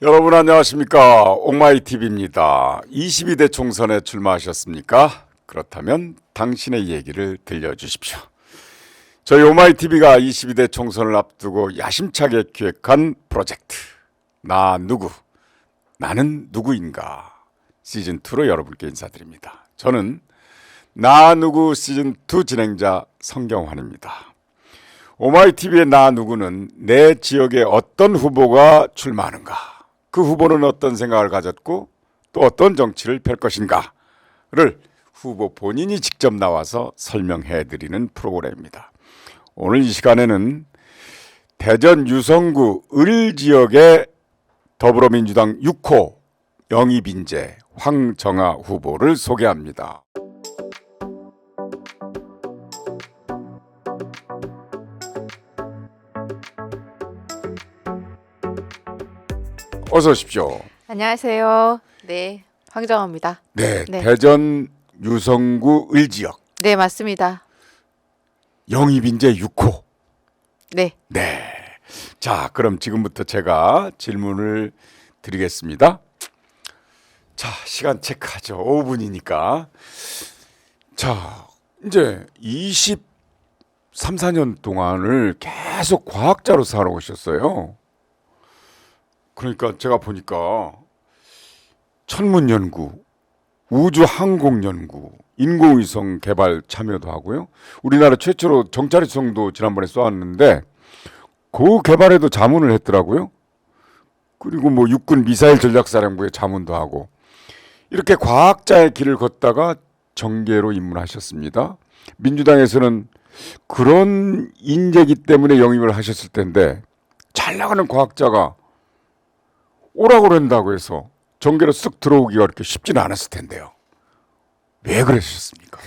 여러분 안녕하십니까? 옥마이TV입니다. 22대 총선에 출마하셨습니까? 그렇다면 당신의 얘기를 들려주십시오. 저희 옥마이TV가 22대 총선을 앞두고 야심차게 기획한 프로젝트 나 누구? 나는 누구인가? 시즌2로 여러분께 인사드립니다. 저는 나 누구 시즌2 진행자 성경환입니다. 옥마이TV의 나 누구는 내 지역에 어떤 후보가 출마하는가? 그 후보는 어떤 생각을 가졌고 또 어떤 정치를 펼 것인가를 후보 본인이 직접 나와서 설명해 드리는 프로그램입니다. 오늘 이 시간에는 대전 유성구 을지역의 더불어민주당 6호 영입인재 황정아 후보를 소개합니다. 어서 오십시오. 안녕하세요. 네, 황정아입니다. 네, 네. 대전 유성구 을지역 네, 맞습니다. 영입인재 6호. 네, 네. 자, 그럼 지금부터 제가 질문을 드리겠습니다. 자, 시간 체크하죠. 5분이니까. 자, 이제 23, 4년 동안을 계속 과학자로 살아오셨어요. 그러니까 제가 보니까 천문연구, 우주항공연구, 인공위성 개발 참여도 하고요. 우리나라 최초로 정찰위성도 지난번에 쏘았는데 그 개발에도 자문을 했더라고요. 그리고 뭐 육군 미사일 전략사령부에 자문도 하고 이렇게 과학자의 길을 걷다가 정계로 입문하셨습니다. 민주당에서는 그런 인재기 때문에 영입을 하셨을 텐데 잘 나가는 과학자가 오라고 그런다고 해서 정계로 쓱 들어오기가 그렇게 쉽지는 않았을 텐데요. 왜 그러셨습니까?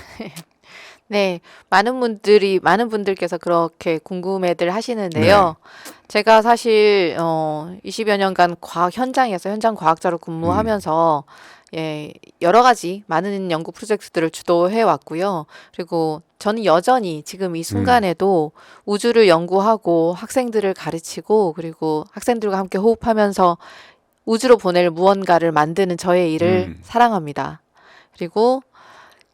네, 많은 분들께서 그렇게 궁금해들 하시는데요. 제가 사실 20여 년간 과학 현장에서 현장 과학자로 근무하면서 여러 가지 많은 연구 프로젝트들을 주도해 왔고요. 그리고 저는 여전히 지금 이 순간에도 우주를 연구하고 학생들을 가르치고 그리고 학생들과 함께 호흡하면서 우주로 보낼 무언가를 만드는 저의 일을 사랑합니다. 그리고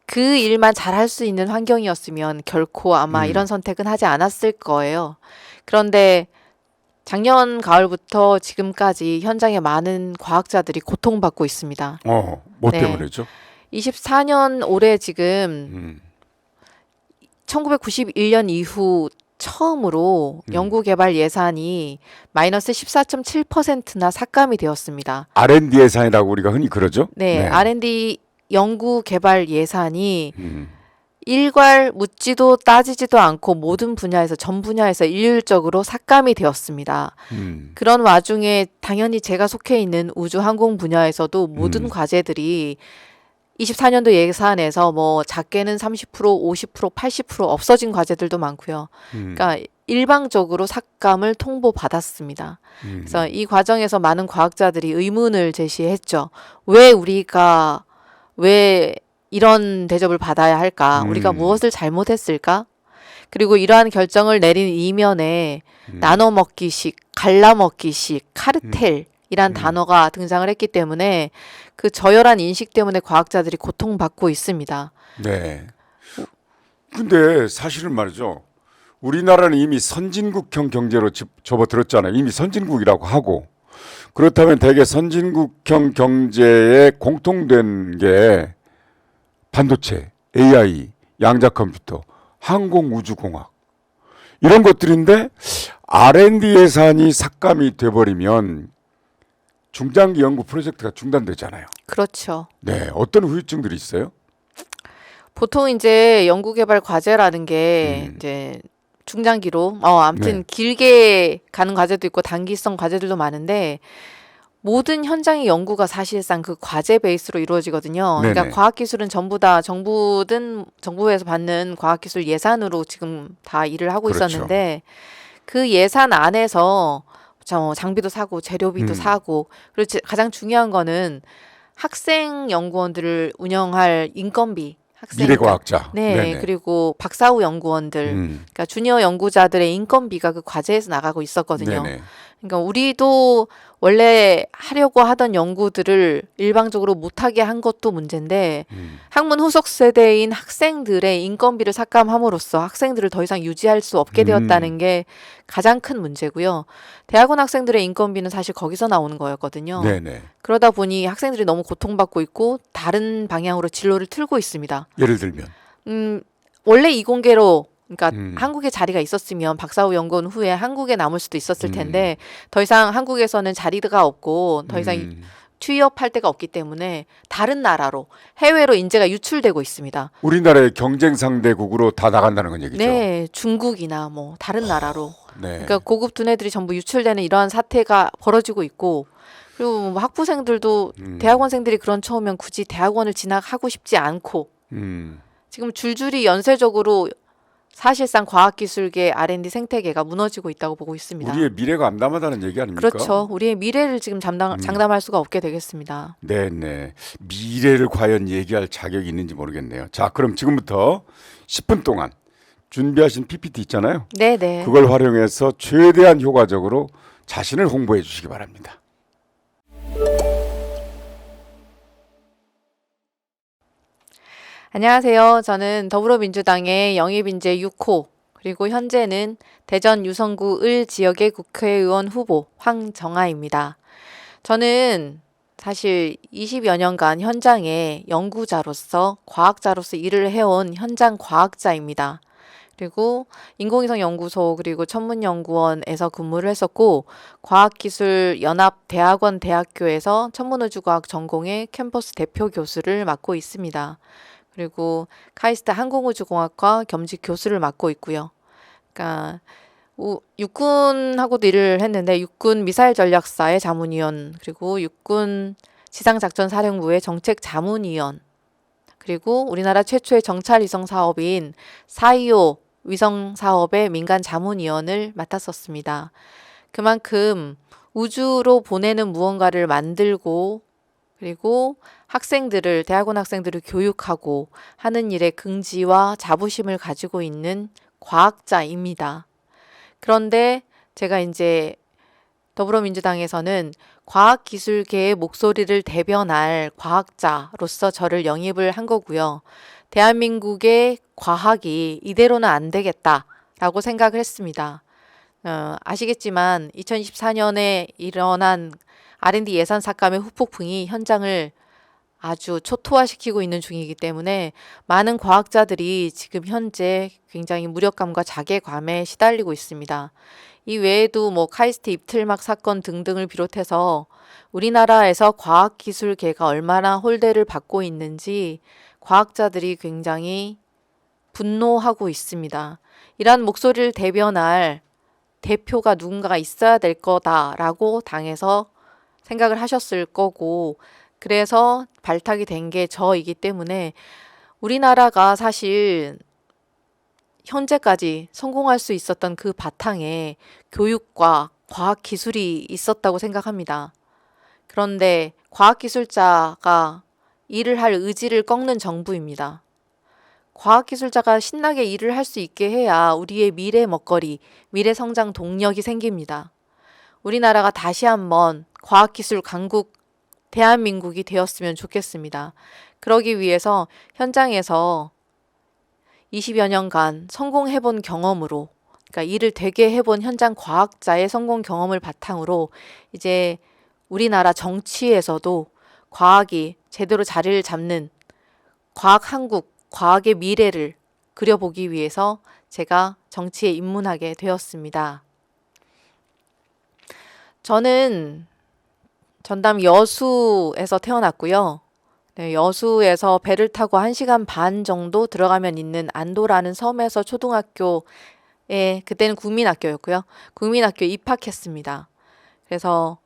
그 일만 잘할 수 있는 환경이었으면 결코 아마 이런 선택은 하지 않았을 거예요. 그런데 작년 가을부터 지금까지 현장에 많은 과학자들이 고통받고 있습니다. 뭐 네. 때문에죠? 24년 올해 지금 1991년 이후 처음으로 연구개발 예산이 마이너스 14.7%나 삭감이 되었습니다. R&D 예산이라고 우리가 흔히 그러죠? 네, R&D 연구개발 예산이 일괄 묻지도 따지지도 않고 모든 분야에서 전 분야에서 일률적으로 삭감이 되었습니다. 그런 와중에 당연히 제가 속해 있는 우주항공 분야에서도 모든 과제들이 24년도 예산에서 뭐 작게는 30%, 50%, 80% 없어진 과제들도 많고요. 그러니까 일방적으로 삭감을 통보받았습니다. 그래서 이 과정에서 많은 과학자들이 의문을 제시했죠. 왜 이런 대접을 받아야 할까? 우리가 무엇을 잘못했을까? 그리고 이러한 결정을 내린 이면에 나눠먹기식, 갈라먹기식, 카르텔이란 단어가 등장을 했기 때문에 그 저열한 인식 때문에 과학자들이 고통받고 있습니다. 네. 근데 사실은 말이죠. 우리나라는 이미 선진국형 경제로 접어들었잖아요. 이미 선진국이라고 하고. 그렇다면 대개 선진국형 경제에 공통된 게 반도체, AI, 양자 컴퓨터, 항공우주공학 이런 것들인데 R&D 예산이 삭감이 돼버리면 중장기 연구 프로젝트가 중단되잖아요. 그렇죠. 네, 어떤 후유증들이 있어요? 보통 이제 연구개발 과제라는 게 이제 중장기로 아무튼 길게 가는 과제도 있고 단기성 과제들도 많은데 모든 현장의 연구가 사실상 그 과제 베이스로 이루어지거든요. 그러니까 과학기술은 전부 다 정부에서 받는 과학기술 예산으로 지금 다 일을 하고 있었는데 그 예산 안에서 장비도 사고 재료비도 사고 그리고 가장 중요한 거는 학생 연구원들을 운영할 인건비 미래과학자. 네, 네네. 그리고 박사후 연구원들, 그러니까 주니어 연구자들의 인건비가 그 과제에서 나가고 있었거든요. 네네. 그러니까 우리도 원래 하려고 하던 연구들을 일방적으로 못하게 한 것도 문제인데 학문 후속 세대인 학생들의 인건비를 삭감함으로써 학생들을 더 이상 유지할 수 없게 되었다는 게 가장 큰 문제고요. 대학원 학생들의 인건비는 사실 거기서 나오는 거였거든요. 네네. 그러다 보니 학생들이 너무 고통받고 있고 다른 방향으로 진로를 틀고 있습니다. 예를 들면. 원래 이공계로 그러니까 음. 한국에 자리가 있었으면 박사 후 연구원 후에 한국에 남을 수도 있었을 텐데 더 이상 한국에서는 자리가 없고 더 이상 취업할 데가 없기 때문에 다른 나라로 해외로 인재가 유출되고 있습니다. 우리나라의 경쟁 상대국으로 다 나간다는 건 얘기죠. 네, 중국이나 뭐 다른 나라로. 네. 그러니까 고급 두뇌들이 전부 유출되는 이러한 사태가 벌어지고 있고 그리고 뭐 학부생들도 대학원생들이 그런 처우면 굳이 대학원을 진학하고 싶지 않고 지금 줄줄이 연쇄적으로 사실상 과학기술계 R&D 생태계가 무너지고 있다고 보고 있습니다. 우리의 미래가 암담하다는 얘기 아닙니까? 그렇죠. 우리의 미래를 지금 장담할 수가 없게 되겠습니다. 네네. 미래를 과연 얘기할 자격이 있는지 모르겠네요. 자, 그럼 지금부터 10분 동안 준비하신 PPT 있잖아요. 네네. 그걸 활용해서 최대한 효과적으로 자신을 홍보해 주시기 바랍니다. 안녕하세요. 저는 더불어민주당의 영입인재 6호 그리고 현재는 대전 유성구 을 지역의 국회의원 후보 황정아입니다. 저는 사실 20여 년간 현장에 연구자로서 과학자로서 일을 해온 현장 과학자입니다. 그리고 인공위성연구소 그리고 천문연구원에서 근무를 했었고 과학기술연합대학원 대학교에서 천문우주과학 전공의 캠퍼스 대표 교수를 맡고 있습니다. 그리고 카이스트 항공우주공학과 겸직 교수를 맡고 있고요. 그러니까 육군하고도 일을 했는데 육군 미사일 전략사의 자문위원 그리고 육군 지상작전사령부의 정책자문위원 그리고 우리나라 최초의 정찰위성 사업인 425 위성 사업의 민간 자문위원을 맡았었습니다. 그만큼 우주로 보내는 무언가를 만들고 그리고 학생들을 대학원 학생들을 교육하고 하는 일에 긍지와 자부심을 가지고 있는 과학자입니다. 그런데 제가 이제 더불어민주당에서는 과학기술계의 목소리를 대변할 과학자로서 저를 영입을 한 거고요. 대한민국의 과학이 이대로는 안 되겠다라고 생각을 했습니다. 아시겠지만 2024년에 일어난 R&D 예산 삭감의 후폭풍이 현장을 아주 초토화시키고 있는 중이기 때문에 많은 과학자들이 지금 현재 굉장히 무력감과 자괴감에 시달리고 있습니다. 이 외에도 뭐 카이스트 입틀막 사건 등등을 비롯해서 우리나라에서 과학기술계가 얼마나 홀대를 받고 있는지 과학자들이 굉장히 분노하고 있습니다. 이러한 목소리를 대변할 대표가 누군가가 있어야 될 거다라고 당에서 생각을 하셨을 거고 그래서 발탁이 된 게 저이기 때문에 우리나라가 사실 현재까지 성공할 수 있었던 그 바탕에 교육과 과학기술이 있었다고 생각합니다. 그런데 과학기술자가 일을 할 의지를 꺾는 정부입니다. 과학기술자가 신나게 일을 할 수 있게 해야 우리의 미래 먹거리, 미래 성장 동력이 생깁니다. 우리나라가 다시 한번 과학기술 강국 대한민국이 되었으면 좋겠습니다. 그러기 위해서 현장에서 20여 년간 성공해본 경험으로 그러니까 일을 되게 해본 현장 과학자의 성공 경험을 바탕으로 이제 우리나라 정치에서도 과학이 제대로 자리를 잡는 과학 한국, 과학의 미래를 그려보기 위해서 제가 정치에 입문하게 되었습니다. 저는 전남 여수에서 태어났고요. 네, 여수에서 배를 타고 1시간 반 정도 들어가면 있는 안도라는 섬에서 초등학교에 그때는 국민학교였고요. 국민학교에 입학했습니다. 그래서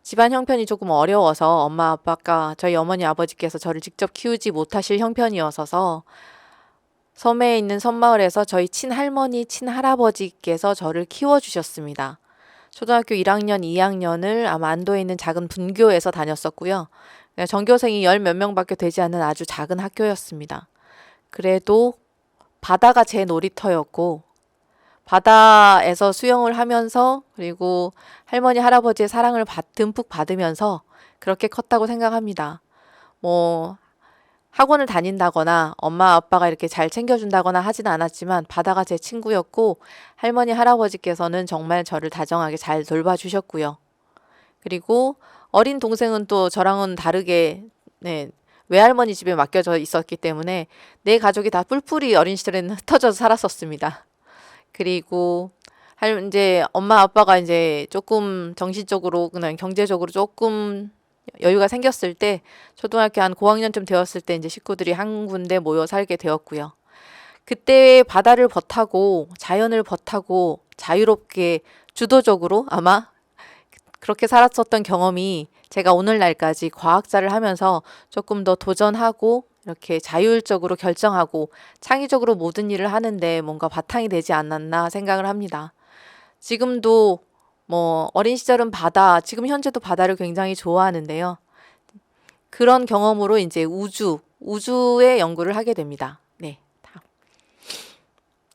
집안 형편이 조금 어려워서 엄마 아빠가 저희 어머니 아버지께서 저를 직접 키우지 못하실 형편이어서 섬에 있는 섬마을에서 저희 친할머니, 친할아버지께서 저를 키워주셨습니다. 초등학교 1학년, 2학년을 아마 안도에 있는 작은 분교에서 다녔었고요. 전교생이 10 몇 명밖에 되지 않는 아주 작은 학교였습니다. 그래도 바다가 제 놀이터였고 바다에서 수영을 하면서 그리고 할머니, 할아버지의 사랑을 듬뿍 받으면서 그렇게 컸다고 생각합니다. 뭐 학원을 다닌다거나 엄마 아빠가 이렇게 잘 챙겨준다거나 하진 않았지만 바다가 제 친구였고 할머니, 할아버지께서는 정말 저를 다정하게 잘 돌봐주셨고요. 그리고 어린 동생은 또 저랑은 다르게 네, 외할머니 집에 맡겨져 있었기 때문에 내 가족이 다 뿔뿔이 어린 시절에는 흩어져서 살았었습니다. 그리고 이제 엄마 아빠가 이제 조금 정신적으로 그냥 경제적으로 조금 여유가 생겼을 때 초등학교 한 고학년쯤 되었을 때 이제 식구들이 한 군데 모여 살게 되었고요. 그때 바다를 벗하고 자연을 벗하고 자유롭게 주도적으로 아마 그렇게 살았었던 경험이 제가 오늘날까지 과학자를 하면서 조금 더 도전하고 이렇게 자율적으로 결정하고 창의적으로 모든 일을 하는데 뭔가 바탕이 되지 않았나 생각을 합니다. 지금도 뭐 어린 시절은 지금 현재도 바다를 굉장히 좋아하는데요. 그런 경험으로 이제 우주의 연구를 하게 됩니다. 네.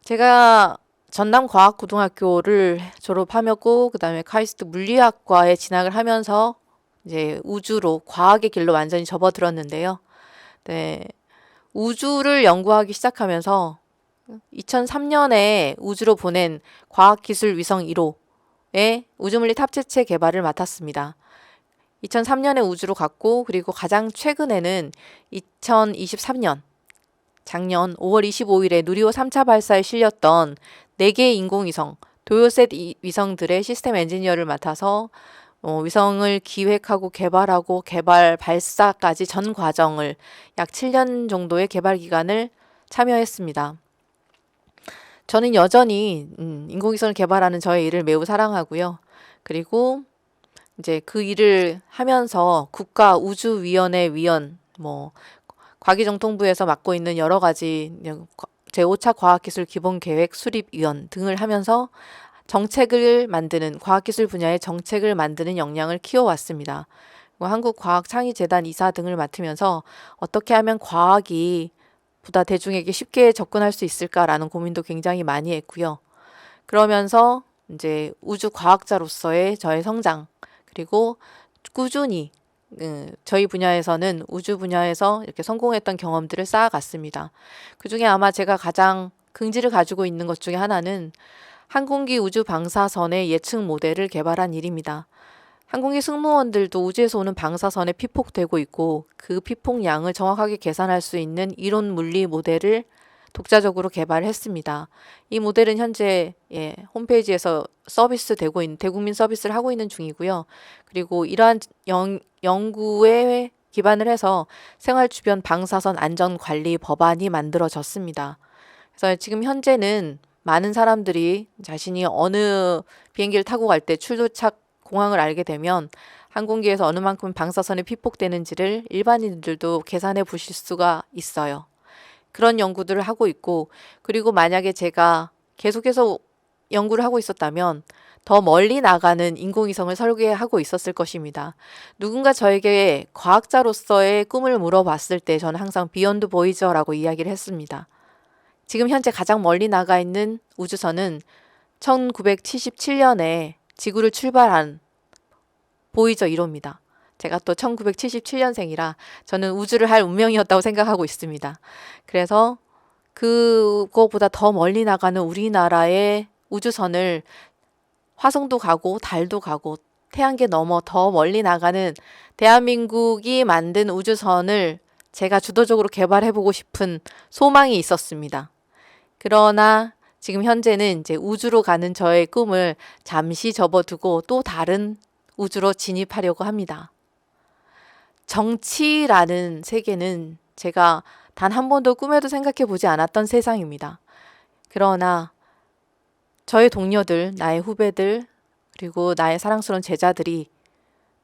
제가 전남과학고등학교를 졸업하고 그다음에 카이스트 물리학과에 진학을 하면서 이제 우주로 과학의 길로 완전히 접어들었는데요. 네. 우주를 연구하기 시작하면서 2003년에 우주로 보낸 과학기술 위성 1호의 우주물리 탑재체 개발을 맡았습니다. 2003년에 우주로 갔고 그리고 가장 최근에는 2023년 작년 5월 25일에 누리호 3차 발사에 실렸던 4개의 인공위성 도요셋 위성들의 시스템 엔지니어를 맡아서 위성을 기획하고 개발하고 개발 발사까지 전 과정을 약 7년 정도의 개발 기간을 참여했습니다. 저는 여전히 인공위성을 개발하는 저의 일을 매우 사랑하고요. 그리고 이제 그 일을 하면서 국가우주위원회 위원, 과기정통부에서 맡고 있는 여러 가지 제5차 과학기술 기본계획 수립위원 등을 하면서 과학기술 분야의 정책을 만드는 역량을 키워왔습니다. 한국과학창의재단 이사 등을 맡으면서 어떻게 하면 과학이 보다 대중에게 쉽게 접근할 수 있을까라는 고민도 굉장히 많이 했고요. 그러면서 이제 우주과학자로서의 저의 성장, 그리고 꾸준히 저희 분야에서는 우주 분야에서 이렇게 성공했던 경험들을 쌓아갔습니다. 그중에 아마 제가 가장 긍지를 가지고 있는 것 중에 하나는 항공기 우주 방사선의 예측 모델을 개발한 일입니다. 항공기 승무원들도 우주에서 오는 방사선에 피폭되고 있고 그 피폭량을 정확하게 계산할 수 있는 이론 물리 모델을 독자적으로 개발했습니다. 이 모델은 현재 홈페이지에서 대국민 서비스를 하고 있는 중이고요. 그리고 이러한 연구에 기반을 해서 생활 주변 방사선 안전 관리 법안이 만들어졌습니다. 그래서 지금 현재는 많은 사람들이 자신이 어느 비행기를 타고 갈 때 출도착 공항을 알게 되면 항공기에서 어느 만큼 방사선에 피폭되는지를 일반인들도 계산해 보실 수가 있어요. 그런 연구들을 하고 있고, 그리고 만약에 제가 계속해서 연구를 하고 있었다면 더 멀리 나가는 인공위성을 설계하고 있었을 것입니다. 누군가 저에게 과학자로서의 꿈을 물어봤을 때 저는 항상 비욘드 보이저라고 이야기를 했습니다. 지금 현재 가장 멀리 나가 있는 우주선은 1977년에 지구를 출발한 보이저 1호입니다. 제가 또 1977년생이라 저는 우주를 할 운명이었다고 생각하고 있습니다. 그래서 그거보다 더 멀리 나가는 우리나라의 우주선을 화성도 가고 달도 가고 태양계 넘어 더 멀리 나가는 대한민국이 만든 우주선을 제가 주도적으로 개발해보고 싶은 소망이 있었습니다. 그러나 지금 현재는 이제 우주로 가는 저의 꿈을 잠시 접어두고 또 다른 우주로 진입하려고 합니다. 정치라는 세계는 제가 단 한 번도 꿈에도 생각해 보지 않았던 세상입니다. 그러나 저의 동료들, 나의 후배들, 그리고 나의 사랑스러운 제자들이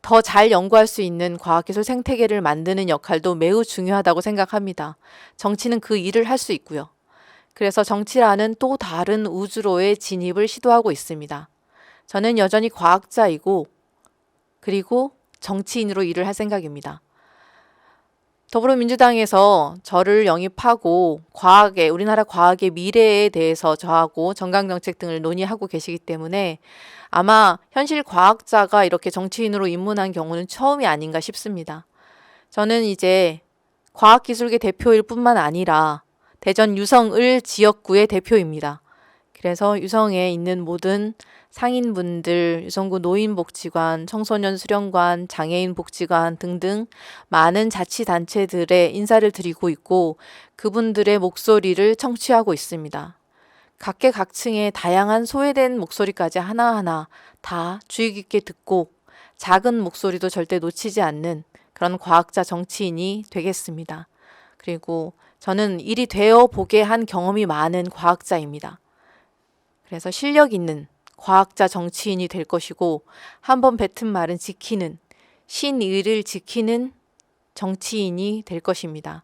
더 잘 연구할 수 있는 과학기술 생태계를 만드는 역할도 매우 중요하다고 생각합니다. 정치는 그 일을 할 수 있고요. 그래서 정치라는 또 다른 우주로의 진입을 시도하고 있습니다. 저는 여전히 과학자이고 그리고 정치인으로 일을 할 생각입니다. 더불어민주당에서 저를 영입하고 우리나라 과학의 미래에 대해서 저하고 정강정책 등을 논의하고 계시기 때문에 아마 현실 과학자가 이렇게 정치인으로 입문한 경우는 처음이 아닌가 싶습니다. 저는 이제 과학기술계 대표일 뿐만 아니라 대전 유성을 지역구의 대표입니다. 그래서 유성에 있는 모든 상인분들, 유성구 노인복지관, 청소년 수련관, 장애인복지관 등등 많은 자치단체들의 인사를 드리고 있고 그분들의 목소리를 청취하고 있습니다. 각계각층의 다양한 소외된 목소리까지 하나하나 다 주의 깊게 듣고 작은 목소리도 절대 놓치지 않는 그런 과학자 정치인이 되겠습니다. 그리고 저는 일이 되어 보게 한 경험이 많은 과학자입니다. 그래서 실력 있는 과학자 정치인이 될 것이고 한번 뱉은 말은 지키는 신의를 지키는 정치인이 될 것입니다.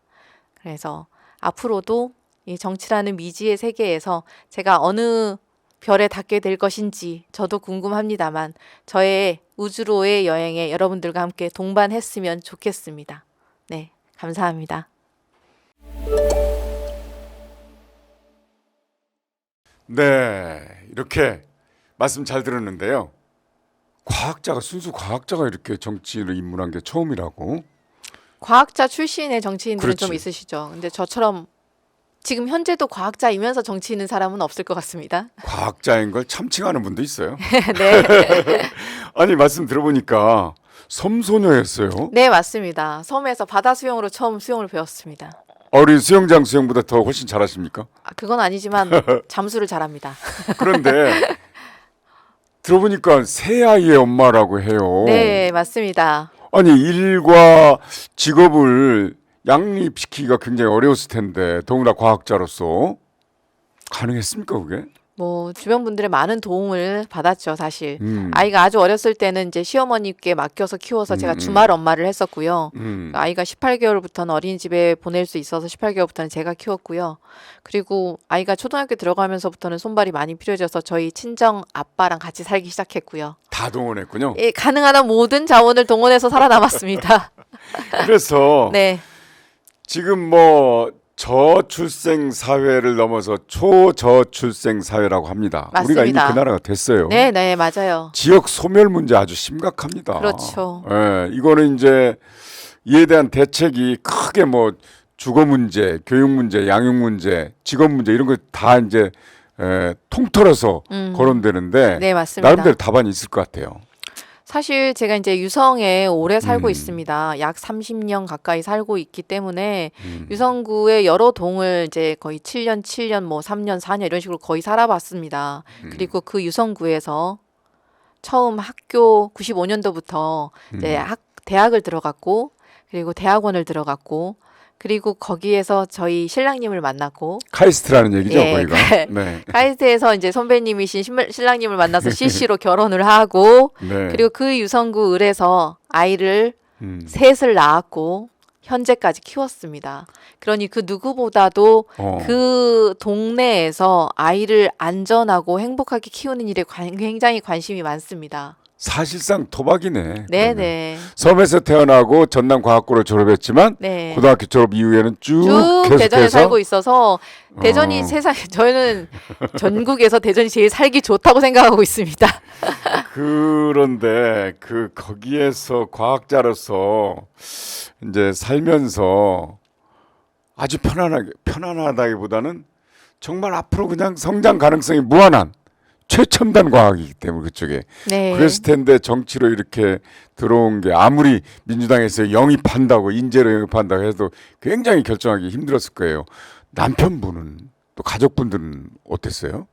그래서 앞으로도 이 정치라는 미지의 세계에서 제가 어느 별에 닿게 될 것인지 저도 궁금합니다만 저의 우주로의 여행에 여러분들과 함께 동반했으면 좋겠습니다. 네, 감사합니다. 네, 이렇게 말씀 잘 들었는데요. 순수 과학자가 이렇게 정치인으로 입문한 게 처음이라고. 과학자 출신의 정치인들은 좀 그렇지. 있으시죠. 근데 저처럼 지금 현재도 과학자이면서 정치인은 사람은 없을 것 같습니다. 과학자인 걸 참칭하는 분도 있어요. 네. 아니, 말씀 들어보니까 섬소녀였어요. 네, 맞습니다. 섬에서 바다 수영으로 처음 수영을 배웠습니다. 어린 수영장 수영보다 더 훨씬 잘하십니까? 그건 아니지만 잠수를 잘합니다. 그런데 들어보니까 새 아이의 엄마라고 해요. 네, 맞습니다. 아니, 일과 직업을 양립시키기가 굉장히 어려웠을 텐데 더구나 과학자로서 가능했습니까, 그게? 뭐 주변 분들의 많은 도움을 받았죠, 사실. 아이가 아주 어렸을 때는 이제 시어머니께 맡겨서 키워서 제가 주말 엄마를 했었고요. 아이가 18개월부터는 어린이집에 보낼 수 있어서 18개월부터는 제가 키웠고요. 그리고 아이가 초등학교 들어가면서부터는 손발이 많이 필요해져서 저희 친정 아빠랑 같이 살기 시작했고요. 다 동원했군요. 예, 가능한 한 모든 자원을 동원해서 살아남았습니다. 그래서 네. 지금 뭐 저출생 사회를 넘어서 초저출생 사회라고 합니다. 맞습니다. 우리가 이미 그 나라가 됐어요. 네, 네, 맞아요. 지역 소멸 문제 아주 심각합니다. 그렇죠. 예, 이거는 이제 이에 대한 대책이 크게 뭐 주거 문제, 교육 문제, 양육 문제, 직업 문제 이런 거 다 이제 통틀어서 거론되는데 네, 맞습니다. 나름대로 답안이 있을 것 같아요. 사실 제가 이제 유성에 오래 살고 있습니다. 약 30년 가까이 살고 있기 때문에 유성구의 여러 동을 이제 거의 7년, 뭐 3년, 4년 이런 식으로 거의 살아봤습니다. 그리고 그 유성구에서 처음 학교 95년도부터 이제 대학을 들어갔고 그리고 대학원을 들어갔고 그리고 거기에서 저희 신랑님을 만났고 카이스트라는 얘기죠, 예, 거기가. 네. 카이스트에서 이제 선배님이신 신랑님을 만나서 CC로 결혼을 하고 네. 그리고 그 유성구 을에서 아이를 셋을 낳았고 현재까지 키웠습니다. 그러니 그 누구보다도 그 동네에서 아이를 안전하고 행복하게 키우는 일에 굉장히 관심이 많습니다. 사실상 토박이네. 네네. 섬에서 태어나고 전남과학고를 졸업했지만 네. 고등학교 졸업 이후에는 쭉 대전에 계속해서 살고 있어서 대전이 세상에 저희는 전국에서 대전이 제일 살기 좋다고 생각하고 있습니다. 그런데 거기에서 과학자로서 이제 살면서 아주 편안하다기보다는 정말 앞으로 그냥 성장 가능성이 무한한 최첨단 과학이기 때문에 그쪽에 네. 그랬을 텐데 정치로 이렇게 들어온 게 아무리 민주당에서 영입한다고 인재로 영입한다고 해도 굉장히 결정하기 힘들었을 거예요. 남편분은 또 가족분들은 어땠어요?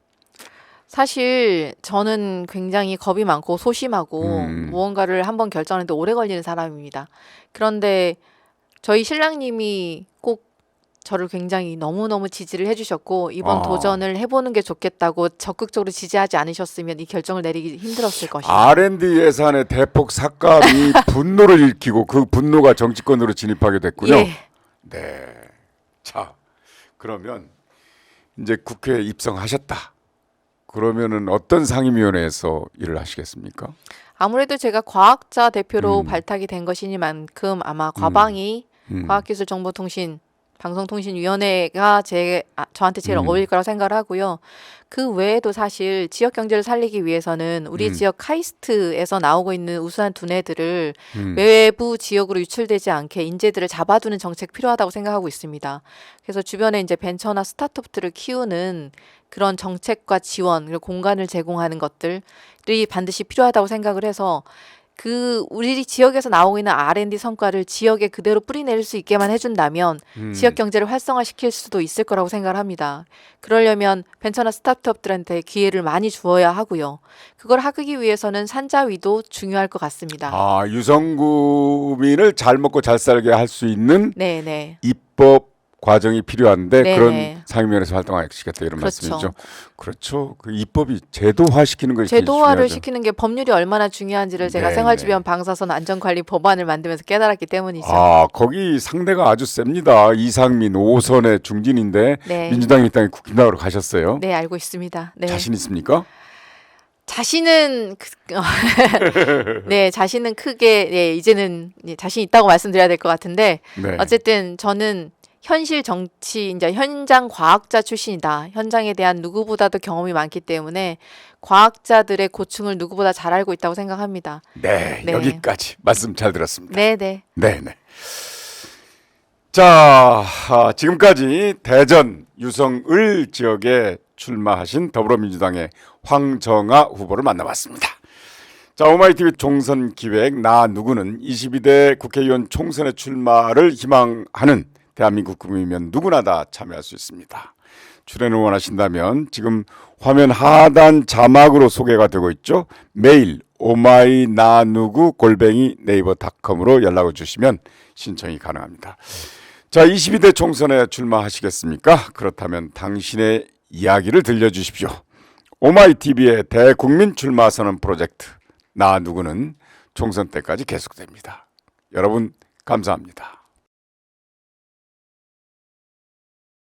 사실 저는 굉장히 겁이 많고 소심하고 무언가를 한번 결정하는데 오래 걸리는 사람입니다. 그런데 저희 신랑님이 꼭 저를 굉장히 너무너무 지지를 해주셨고 이번 도전을 해보는 게 좋겠다고 적극적으로 지지하지 않으셨으면 이 결정을 내리기 힘들었을 것이다. R&D 예산의 대폭 삭감이 분노를 일으키고 그 분노가 정치권으로 진입하게 됐군요. 예. 네. 자, 그러면 이제 국회에 입성하셨다. 그러면은 어떤 상임위원회에서 일을 하시겠습니까? 아무래도 제가 과학자 대표로 발탁이 된 것이니만큼 아마 과방위 과학기술정보통신 방송통신위원회가 저한테 제일 어울릴 거라고 생각을 하고요. 그 외에도 사실 지역 경제를 살리기 위해서는 우리 지역 카이스트에서 나오고 있는 우수한 두뇌들을 외부 지역으로 유출되지 않게 인재들을 잡아두는 정책 필요하다고 생각하고 있습니다. 그래서 주변에 이제 벤처나 스타트업들을 키우는 그런 정책과 지원, 그리고 공간을 제공하는 것들이 반드시 필요하다고 생각을 해서 우리 지역에서 나오고 있는 R&D 성과를 지역에 그대로 뿌리낼 수 있게만 해준다면 지역 경제를 활성화시킬 수도 있을 거라고 생각을 합니다. 그러려면 벤처나 스타트업들한테 기회를 많이 주어야 하고요. 그걸 하기 위해서는 산자위도 중요할 것 같습니다. 아, 유성구민을 잘 먹고 잘 살게 할 수 있는 네네. 입법 과정이 필요한데 네네. 그런 상임위원회에서 활동하시겠다 이런 그렇죠. 말씀이죠. 그렇죠. 그 입법이 제도화시키는 것이 제도화를 중요하죠. 시키는 게 법률이 얼마나 중요한지를 제가 네, 생활주변 방사선 안전관리 법안을 만들면서 깨달았기 때문이죠. 아, 거기 상대가 아주 셉니다. 이상민 5선의 중진인데 네. 민주당이 이 땅에 국힘당으로 가셨어요. 네, 알고 있습니다. 네. 자신 있습니까? 자신은 네, 자신은 크게 이제는 자신 있다고 말씀드려야 될 것 같은데 네. 어쨌든 저는 현실 정치 이제 현장 과학자 출신이다. 현장에 대한 누구보다도 경험이 많기 때문에 과학자들의 고충을 누구보다 잘 알고 있다고 생각합니다. 네, 네. 여기까지 말씀 잘 들었습니다. 네, 네. 네, 네. 자, 지금까지 대전 유성을 지역에 출마하신 더불어민주당의 황정아 후보를 만나봤습니다. 자, 오마이TV 총선 기획 나 누구는 22대 국회의원 총선에 출마를 희망하는 대한민국 국민이면 누구나 다 참여할 수 있습니다. 출연을 원하신다면 지금 화면 하단 자막으로 소개가 되고 있죠. 메일 오마이나누구 네이버닷컴으로 연락을 주시면 신청이 가능합니다. 자, 22대 총선에 출마하시겠습니까? 그렇다면 당신의 이야기를 들려주십시오. 오마이TV의 대국민 출마 선언 프로젝트 나 누구는 총선 때까지 계속됩니다. 여러분 감사합니다.